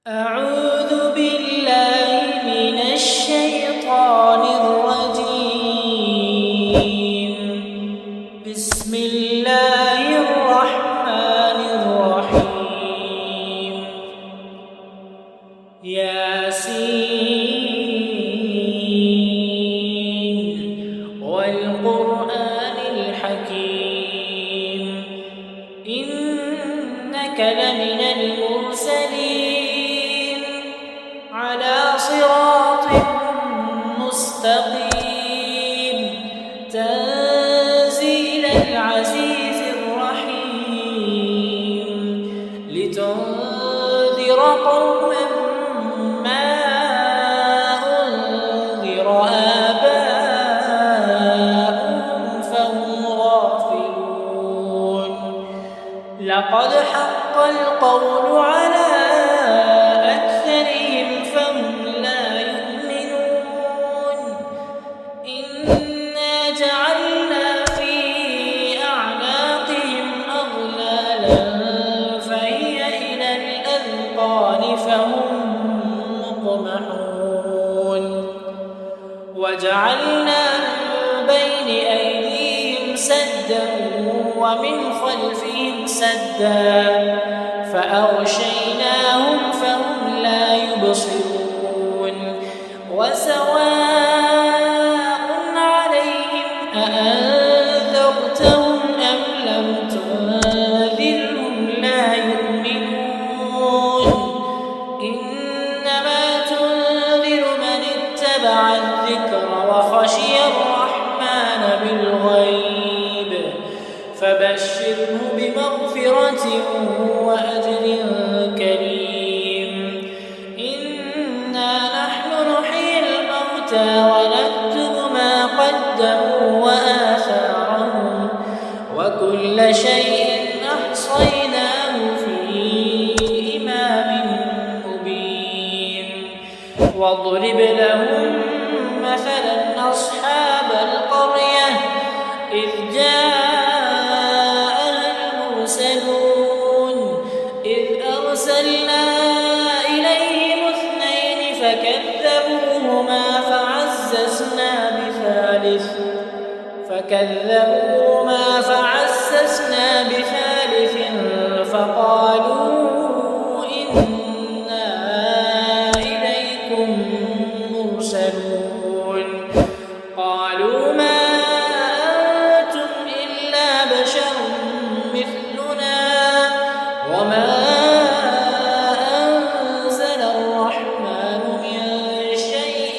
أعوذ بالله من الشيطان الرجيم. بسم الله الرحمن الرحيم. ياسين والقرآن الحكيم إنك لمن المرسلين على صراط مستقيم تنزيل العزيز الرحيم لتنذر قوما ما أنذر آباؤهم فهم غافلون. لقد حق القول على أكثرهم فهم لا يؤمنون. إنا جعلنا في أعناقهم أغلالا فهي إلى الأذقان فهم مقمحون. وجعلنا من بين أيديهم سدا ومن خلفهم سدا فأغشيناهم فهم لا يبصرون. وسواء عليهم أأنذرتهم أم لم تنذرهم لا يؤمنون. إنما تنذر من اتبع الذكر وخشي الرحمن بالغيب فبشره بمغفرة وأجر كريم. إنا نحن نحيي الموتى ونكتب ما قدموا وآثارهم وكل شيء أحصيناه في إمام مبين. واضرب لهم مثلا أصحاب القرية إذ أرسلنا إليهم اثنين فكذبوهما فعززنا بثالث فقالوا إنا إليكم مرسلون. قالوا ما أنتم إلا بشر مثلنا وما أنزل الرحمن من شيء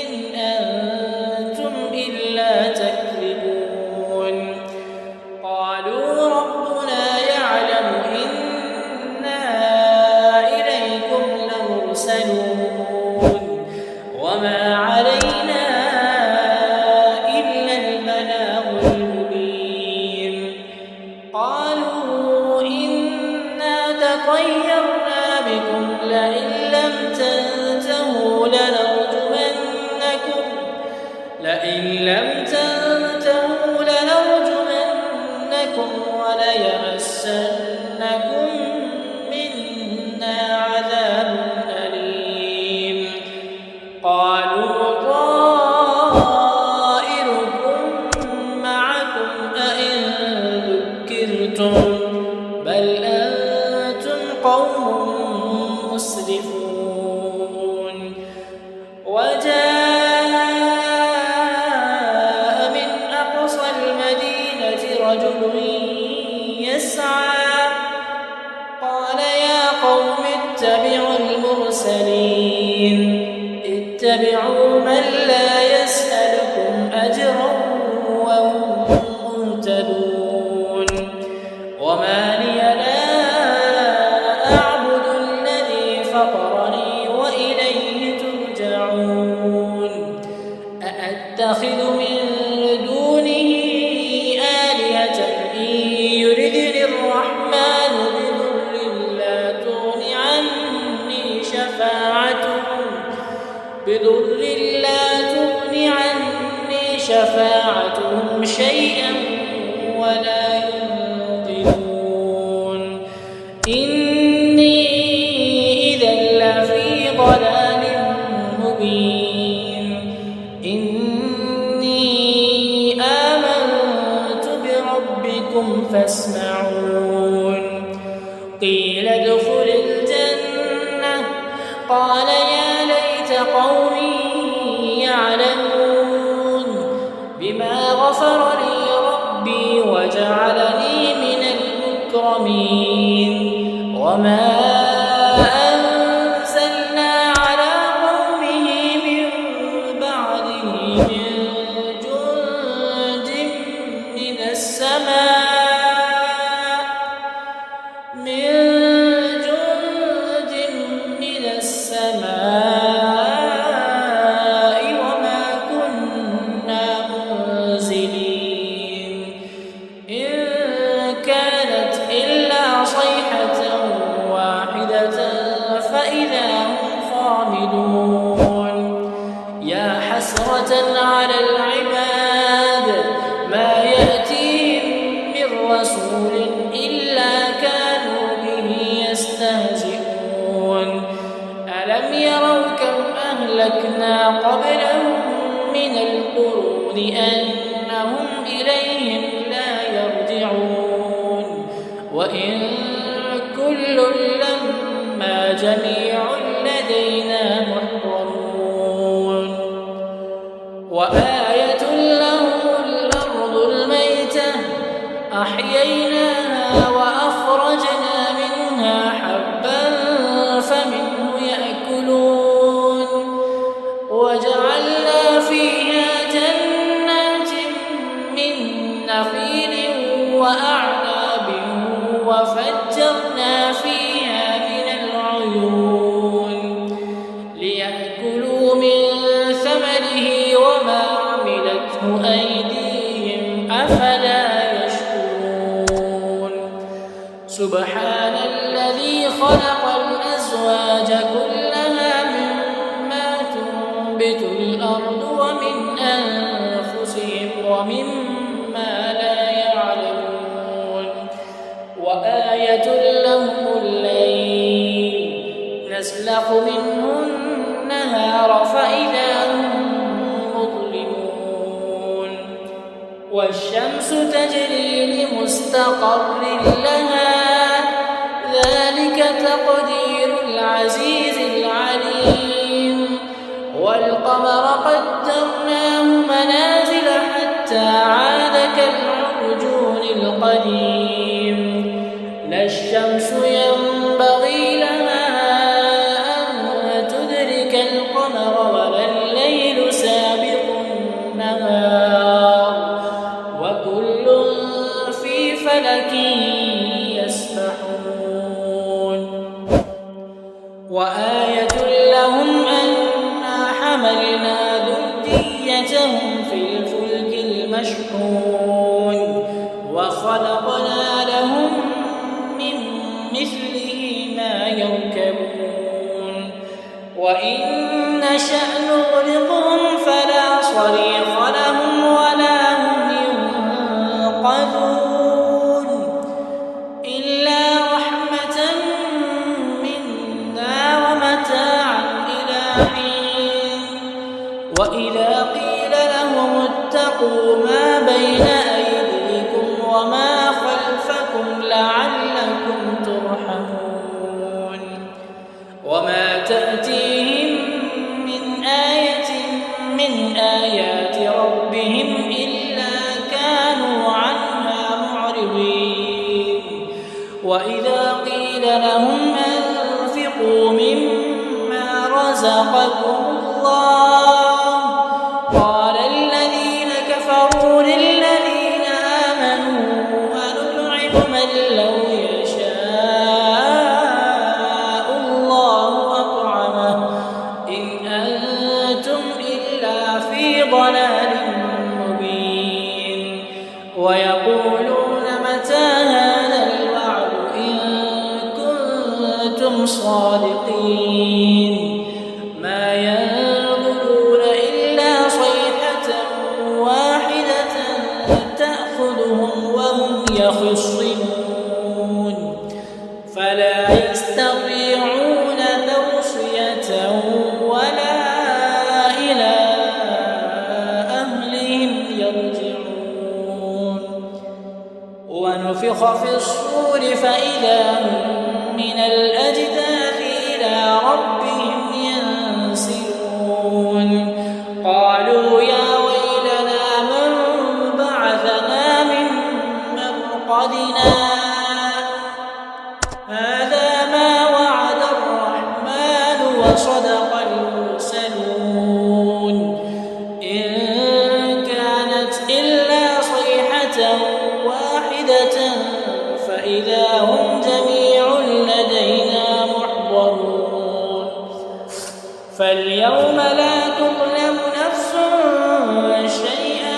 إن أنتم إلا تكذبون. قالوا ربنا يعلم إنا إليكم لمرسلون وما علينا إلا البلاغ المبين. قالوا إنا تطيرنا بكم لئن لم تنتهوا لنرجمنكم وليمسنكم منا عذاب أليم. قالوا طائركم معكم أئن ذكرتم بل أنتم قوم مسرفون. وجاء من أقصى المدينة رجل يسعى قال يا قوم اتبعوا المرسلين اتبعوا من لا يسألكم أجرا وهم مهتدون. وما لي لا أعبد الذي فطرني وإليه ترجعون. أأتخذ من دونه آلهة إن يردني الرحمن بضر لا تغن عني شفاعتهم شيئا ولا ينقذون. إني إذا فاسمعون قيل ادخل الجنة قال يا ليت قومي يعلمون بما غفر لي ربي وجعلني من المكرمين وما أنزلنا على قومه من بعده من جند من السماء وما كنا منزلين إن كانت إلا صيحة واحدة فإذا هم خامدون يا حسرة على العباد ما يأتيهم من رسول إلا كانوا به يستهزئون ألم يروا كم أهلكنا قبلهم من القرون أنهم إليهم لا يرجعون وإن كل لما جميع لدينا محضرون وآية لهم الأرض الميتة أحييناها وأخرجنا منها حبا فمنه يأكلون وجعلنا فيها جنات من نخيل وأعناب وفجرنا فيها من العيون ليأكلوا من ثمره وما عملته أيديهم أفلا يشكرون سبحان الذي خلق الأزواج كلها مما تنبت الأرض ومن أنفسهم ومما لا يعلمون وآية لهم الليل نسلخ منه النهار فإذا هم مظلمون والشمس تجري لمستقر لها ذلك تقدير العزيز العليم والقمر قدرناه منازل حتى عاد كالعرجون القديم لا الشمس ينبغي لها أن تدرك القمر ولا الليل سابق النهار وكل في فلك يسبحون وآية لهم أنا حملنا ذريتهم في الفلك المشحون وخلقنا لهم من مثله ما يركبون وإن نشأ نغرقهم فلا صريخ لهم ولا هم ينقذون إلا رحمة منا ومتاعا إلى حين وإذا قيل لهم اتقوا ما بين أيديكم وما خلفكم لعلكم ترحمون وما تأتيهم من آية من آيات ربهم إلا كانوا عنها معرضين وإذا قيل لهم أنفقوا مما رزقكم الله قال الذين كفروا للذين آمنوا أنطعم من لو يشاء الله أطعمه إن أنتم إلا في ضلال مبين ويقولون متى هذا الوعد إن كنتم صادقين ما ينظرون فاليوم لا تظلم نفس شيئا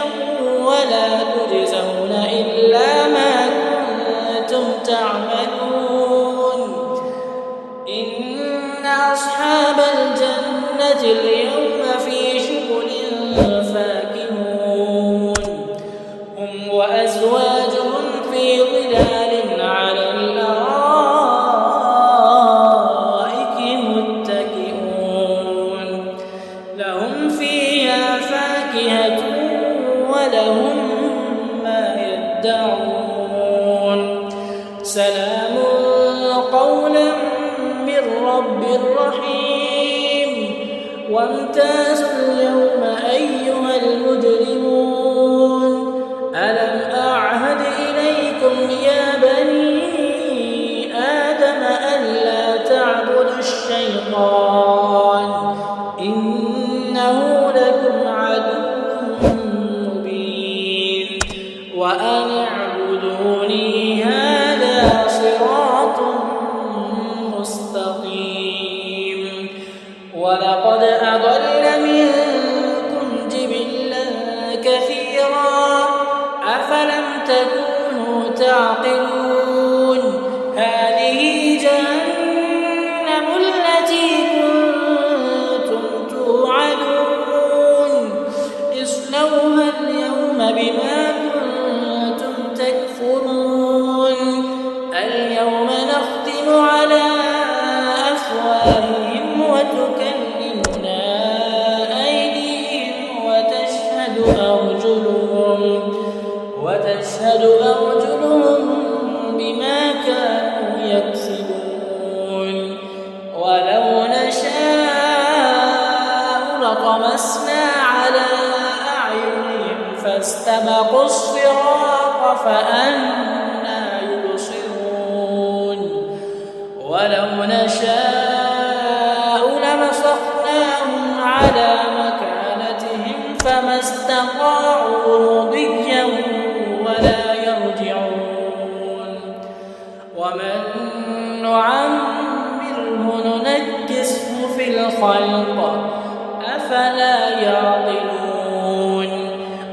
ولا تجزون إلا ما كنتم تعملون. إن أصحاب الجنة اليوم في شغل فاكهون هم وأزواجهم في ظلال على الأرائك متكئون لهم فيها فاكهة ولهم ما يدعون سلام قولا من رب رحيم. وامتازوا اليوم أيها المجرمون ألم أعهد إليكم يا بني آدم ألا تعبدوا الشيطان إنه لكم عدو مبين وأن اعبدوني هذا صراط مستقيم. ولقد أضل منكم جبلا كثيرا أفلم تكونوا تعقلون. هذه جهنم التي كنتم توعدون اصلوها اليوم بما كنتم تكفرون. اليوم نختم على أفواههم وتكلمنا أيديهم وتشهد أرجلهم بما كانوا يكسبون. ولو نشاء لطمسنا على أعينهم فاستبقوا الصراط فأنى يبصرون. ولو نشاء لمسخناهم على مكانتهم فما استطاعوا مضيا ولا يرجعون. ومن نعمره ننكسه في الخلق أفلا يعقلون.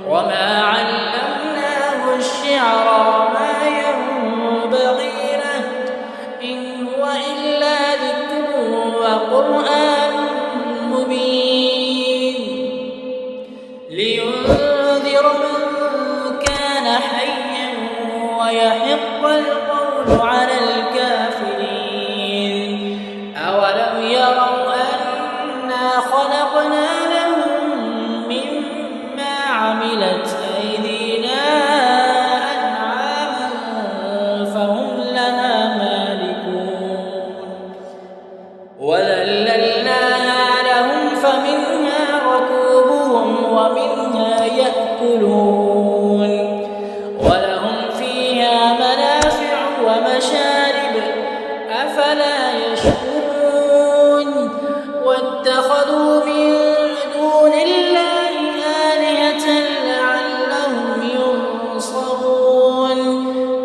وما علمناه الشعر وما ينبغي له إن هو إلا ذكر وقرآن مبين لينذر من كان حيا ويحق القول على الكافرين. أولم يروا أنا خلقنا لهم مما عملت أيدينا أنعاما فهم لها مالكون وذللناها لهم فمنها ركوبهم ومنها يأكلون ولهم فيها منافع ومشارب أفلا يشكرون. واتخذوا من دون الله آلهة لعلهم ينصرون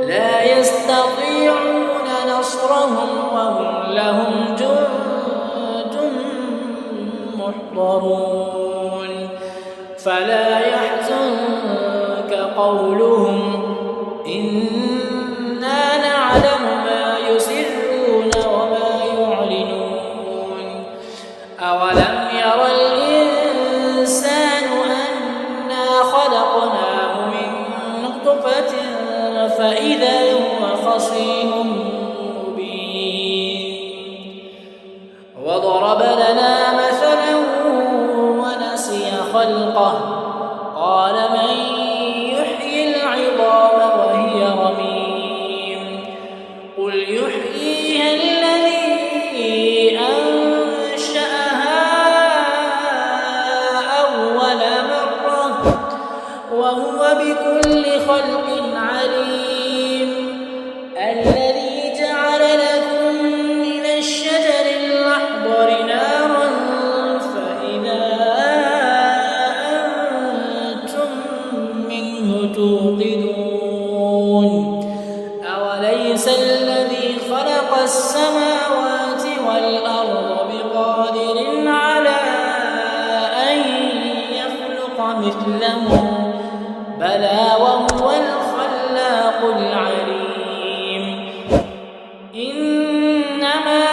لا يستطيعون نصرهم وهم لهم جند محضرون. فلا يحزنك قولهم إنا نعلم ما يسرون وما يعلنون. أولم ير الإنسان أنا خلقناه من نطفة فإذا هو خصيم مبين. وضرب لنا مثلا ونسي خلقه قال من يحيي العظام وهي رميم قل يحييها الذي أنشأها أول مرة وهو بكل خلق عليم. الذي جعل لكم من الشجر الأخضر نارا فإذا أنتم منه توقدون. أوليس الذي خلق السماوات والأرض بقادر على مثله بلى وهو الخلاق العليم إنما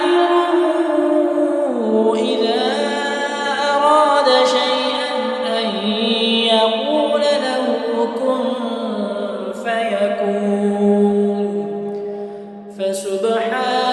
أمره إذا أراد شيئا أن يقول له كن فيكون فسبحان